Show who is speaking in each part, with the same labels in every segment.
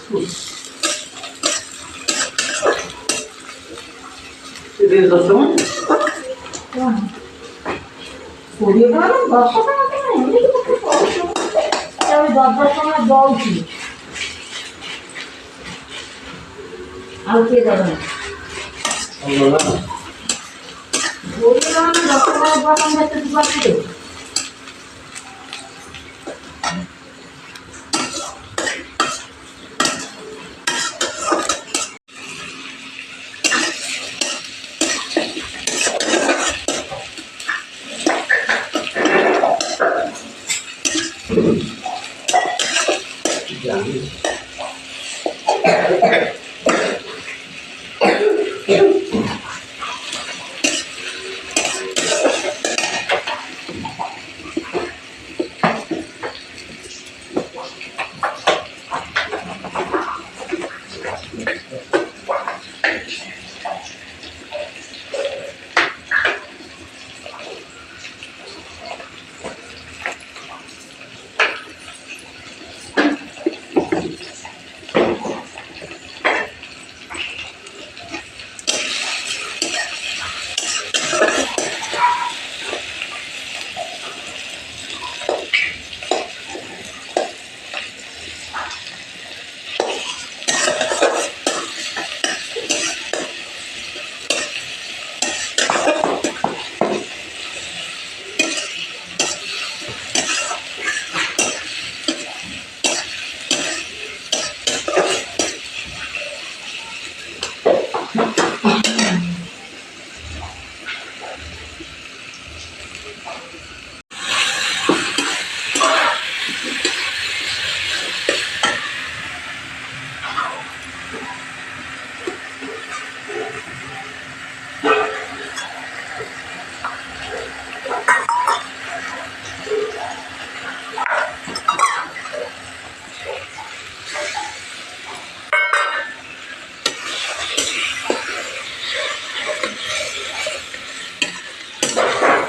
Speaker 1: दस टଙ୍କା
Speaker 2: କୋଡ଼ିଏ ଟଙ୍କା 10 ଟଙ୍କା ଏମିତି କେତେ କହୁଛୁ 10 ଟଙ୍କା ଦଉଛି ଆଉ କିଏ ଦବ 20 ଟଙ୍କା 10 ଟଙ୍କା କେତେ ତୁ ପାଖରେ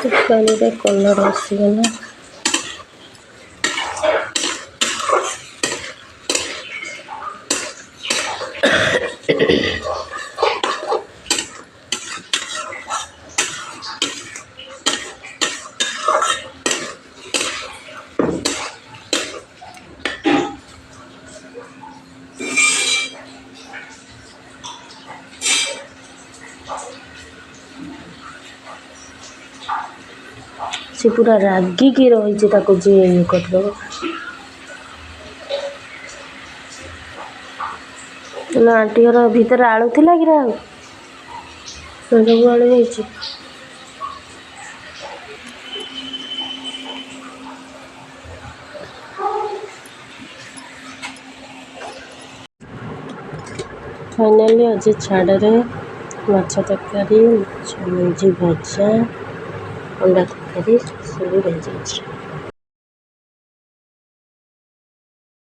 Speaker 3: ତରକାରୀରେ କଲର୍ ଆସିଗଲା। से पूरा रागिकी रही ताको जे करदब ना आंटी घर भीतर आलू थिला कि सब आलू जाइए फाइनाली आज छाड़े माछ तरकारी मंजी भजा अंडा तरकारी सब रही जाए।